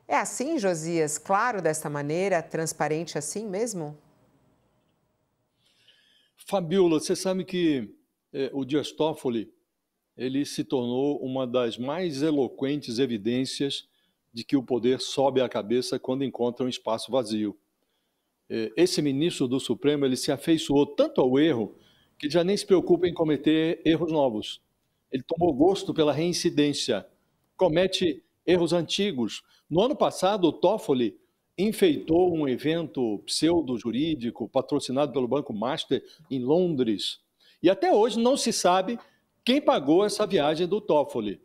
É assim, Josias? Claro desta maneira, transparente assim mesmo? Fabiola, você sabe que o Dias Toffoli ele se tornou uma das mais eloquentes evidências de que o poder sobe a cabeça quando encontra um espaço vazio. Esse ministro do Supremo ele se afeiçoou tanto ao erro que já nem se preocupa em cometer erros novos. Ele tomou gosto pela reincidência, comete erros antigos. No ano passado, o Toffoli enfeitou um evento pseudo-jurídico patrocinado pelo Banco Master em Londres. E até hoje não se sabe quem pagou essa viagem do Toffoli.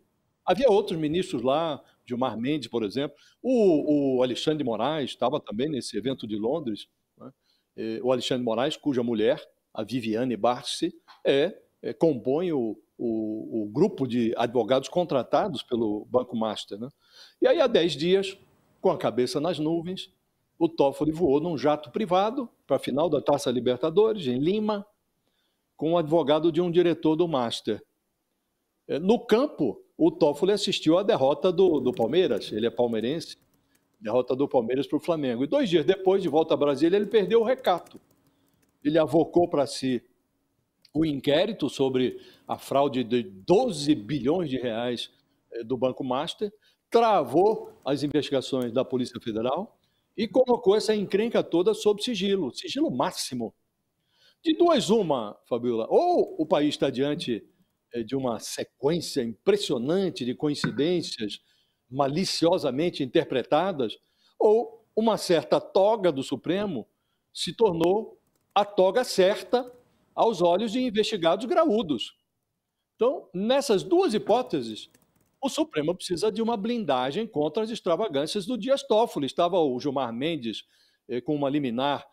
Havia outros ministros lá, Gilmar Mendes, por exemplo. O Alexandre de Moraes estava também nesse evento de Londres. Né? O Alexandre de Moraes, cuja mulher, a Viviane Barsi, compõe o grupo de advogados contratados pelo Banco Master. Né? E aí, há 10 dias, com a cabeça nas nuvens, o Toffoli voou num jato privado para a final da Taça Libertadores, em Lima, com o advogado de um diretor do Master. No campo, o Toffoli assistiu à derrota do Palmeiras, ele é palmeirense, derrota do Palmeiras para o Flamengo. E 2 dias depois, de volta a Brasília, ele perdeu o recato. Ele avocou para si o inquérito sobre a fraude de 12 bilhões de reais do Banco Master, travou as investigações da Polícia Federal e colocou essa encrenca toda sob sigilo, sigilo máximo. De duas, uma, Fabiola, ou o país está diante de uma sequência impressionante de coincidências maliciosamente interpretadas, ou uma certa toga do Supremo se tornou a toga certa aos olhos de investigados graúdos. Então, nessas duas hipóteses, o Supremo precisa de uma blindagem contra as extravagâncias do Dias Toffoli. Estava o Gilmar Mendes com uma liminar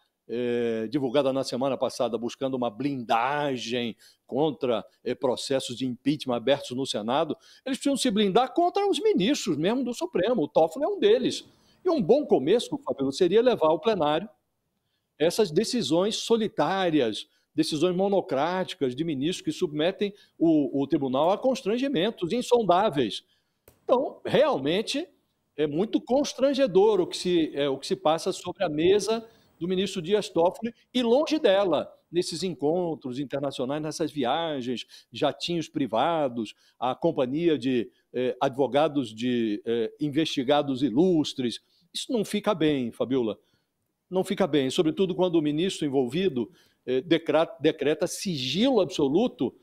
divulgada na semana passada, buscando uma blindagem contra processos de impeachment abertos no Senado. Eles precisam se blindar contra os ministros mesmo do Supremo. O Toffoli é um deles. E um bom começo, Fabio, seria levar ao plenário essas decisões solitárias, decisões monocráticas de ministros que submetem o tribunal a constrangimentos insondáveis. Então, realmente, é muito constrangedor o que se passa sobre a mesa do ministro Dias Toffoli e longe dela, nesses encontros internacionais, nessas viagens, jatinhos privados, a companhia de advogados de investigados ilustres. Isso não fica bem, Fabiola. Não fica bem, sobretudo quando o ministro envolvido decreta sigilo absoluto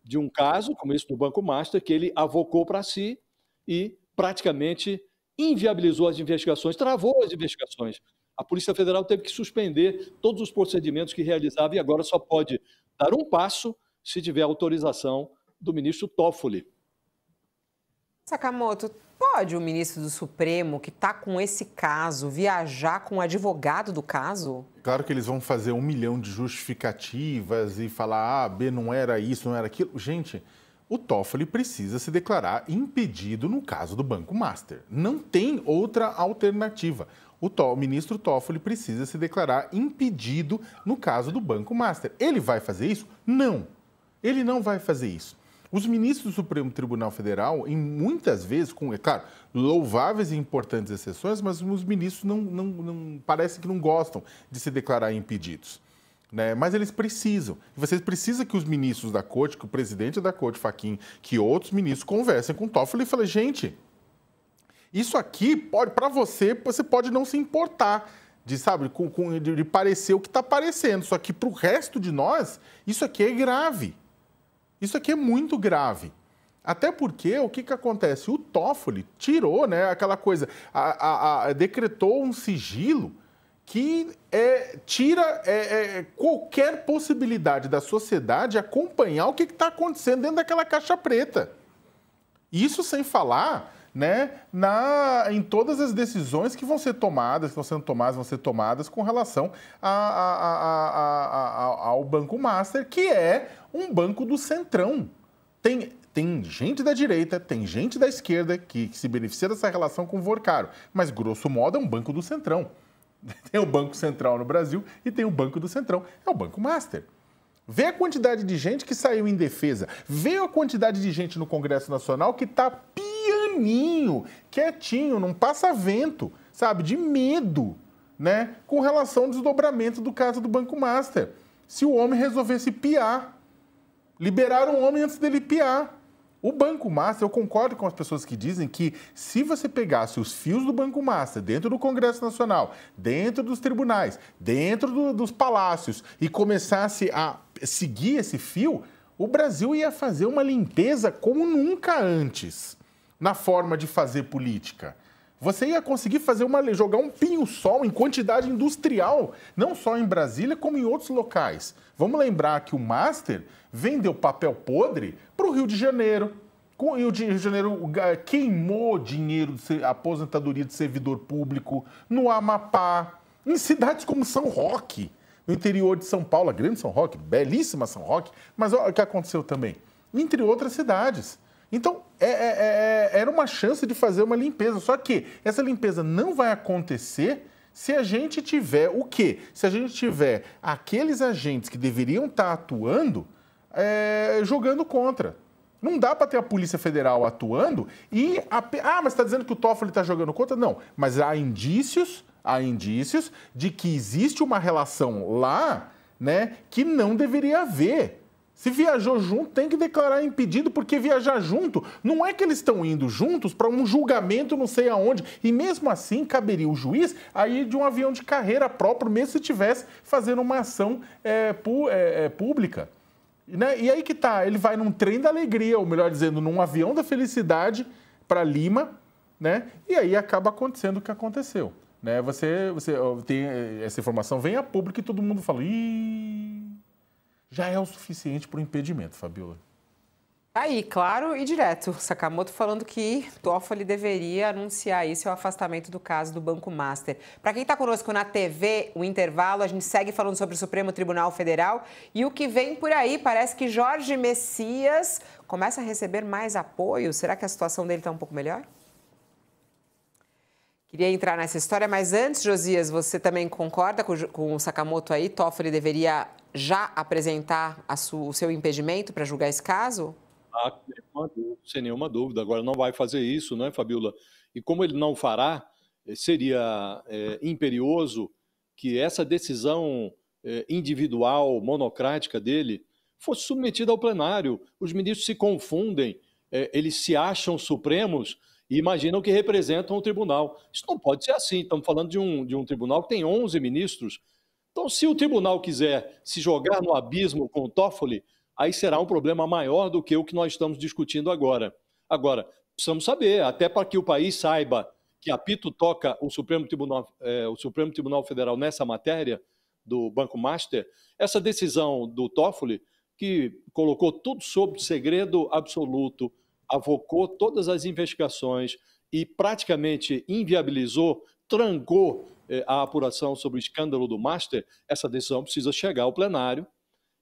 de um caso, como esse do Banco Master, que ele avocou para si e praticamente inviabilizou as investigações, travou as investigações. A Polícia Federal teve que suspender todos os procedimentos que realizava e agora só pode dar um passo se tiver autorização do ministro Toffoli. Sakamoto, pode o ministro do Supremo, que está com esse caso, viajar com o advogado do caso? Claro que eles vão fazer 1 milhão de justificativas e falar, A, B, não era isso, não era aquilo. Gente, o Toffoli precisa se declarar impedido no caso do Banco Master. Não tem outra alternativa. O ministro Toffoli precisa se declarar impedido no caso do Banco Master. Ele vai fazer isso? Não. Ele não vai fazer isso. Os ministros do Supremo Tribunal Federal, em muitas vezes, com, é claro, louváveis e importantes exceções, mas os ministros parece que não gostam de se declarar impedidos. Né? Mas eles precisam. E vocês precisam que os ministros da corte, que o presidente da corte, Fachin, que outros ministros conversem com o Toffoli e falem, gente, isso aqui pode, para você pode não se importar de parecer o que está parecendo. Só que para o resto de nós, isso aqui é grave. Isso aqui é muito grave. Até porque, o que acontece? O Toffoli tirou, né, aquela coisa, decretou um sigilo que tira qualquer possibilidade da sociedade acompanhar o que está acontecendo dentro daquela caixa preta. Isso sem falar, né, em todas as decisões que vão ser tomadas, vão ser tomadas com relação ao Banco Master, que é um banco do Centrão. Tem gente da direita, tem gente da esquerda que se beneficia dessa relação com o Vorcaro, mas, grosso modo, é um banco do Centrão. Tem o Banco Central no Brasil e tem o Banco do Centrão. É o Banco Master. Vê a quantidade de gente que saiu em defesa. Vê a quantidade de gente no Congresso Nacional que está pianíssimo calminho, quietinho, não passa vento, sabe? De medo, né? Com relação ao desdobramento do caso do Banco Master. Se o homem resolvesse piar, liberaram o homem antes dele piar. O Banco Master, eu concordo com as pessoas que dizem que se você pegasse os fios do Banco Master dentro do Congresso Nacional, dentro dos tribunais, dentro dos palácios e começasse a seguir esse fio, o Brasil ia fazer uma limpeza como nunca antes na forma de fazer política. Você ia conseguir jogar um pinho-sol em quantidade industrial, não só em Brasília, como em outros locais. Vamos lembrar que o Master vendeu papel podre para o Rio de Janeiro. O Rio de Janeiro queimou dinheiro de aposentadoria de servidor público no Amapá, em cidades como São Roque, no interior de São Paulo, a grande São Roque, belíssima São Roque, mas olha o que aconteceu também, entre outras cidades. Então, era uma chance de fazer uma limpeza, só que essa limpeza não vai acontecer se a gente tiver o quê? Se a gente tiver aqueles agentes que deveriam estar atuando jogando contra. Não dá para ter a Polícia Federal atuando e... mas está dizendo que o Toffoli está jogando contra? Não, mas há indícios de que existe uma relação lá, né, que não deveria haver. Se viajou junto, tem que declarar impedido, porque viajar junto não é que eles estão indo juntos para um julgamento não sei aonde. E mesmo assim, caberia o juiz aí de um avião de carreira próprio, mesmo se estivesse fazendo uma ação pública. Né? E aí que tá, ele vai num trem da alegria, ou melhor dizendo, num avião da felicidade para Lima, né? E aí acaba acontecendo o que aconteceu. Né? Você tem essa informação, vem a público e todo mundo fala... Já é o suficiente para o impedimento, Fabiola. Aí, claro e direto. Sakamoto falando que Toffoli deveria anunciar isso, o afastamento do caso do Banco Master. Para quem está conosco na TV, o intervalo, a gente segue falando sobre o Supremo Tribunal Federal e o que vem por aí. Parece que Jorge Messias começa a receber mais apoio. Será que a situação dele está um pouco melhor? Queria entrar nessa história, mas antes, Josias, você também concorda com o Sakamoto aí? Toffoli deveria já apresentar o seu impedimento para julgar esse caso? Sem nenhuma dúvida. Agora não vai fazer isso, né, Fabiola? E como ele não fará, seria imperioso que essa decisão individual, monocrática dele, fosse submetida ao plenário. Os ministros se confundem, eles se acham supremos e imaginam que representam o tribunal. Isso não pode ser assim. Estamos falando de um tribunal que tem 11 ministros. Então, se o tribunal quiser se jogar no abismo com o Toffoli, aí será um problema maior do que o que nós estamos discutindo agora. Agora, precisamos saber, até para que o país saiba que apito toca o Supremo Tribunal Federal nessa matéria do Banco Master, essa decisão do Toffoli, que colocou tudo sob segredo absoluto, avocou todas as investigações e praticamente inviabilizou, trancou a apuração sobre o escândalo do Master, essa decisão precisa chegar ao plenário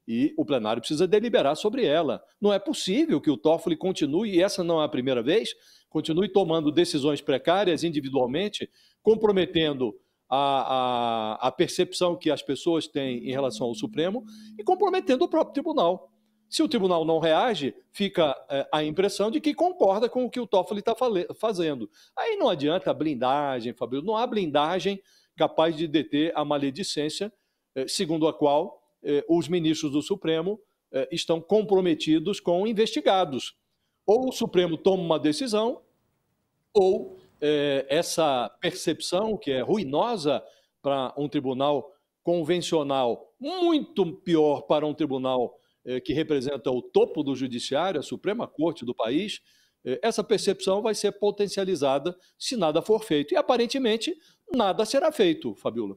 e o plenário precisa deliberar sobre ela. Não é possível que o Toffoli continue, e essa não é a primeira vez, continue tomando decisões precárias individualmente, comprometendo a percepção que as pessoas têm em relação ao Supremo e comprometendo o próprio tribunal. Se o tribunal não reage, fica a impressão de que concorda com o que o Toffoli está fazendo. Aí não adianta a blindagem, Fabio, não há blindagem capaz de deter a maledicência, segundo a qual os ministros do Supremo estão comprometidos com investigados. Ou o Supremo toma uma decisão, ou essa percepção, que é ruinosa para um tribunal convencional, muito pior para um tribunal que representa o topo do judiciário, a Suprema Corte do país, essa percepção vai ser potencializada se nada for feito. E, aparentemente, nada será feito, Fabiola.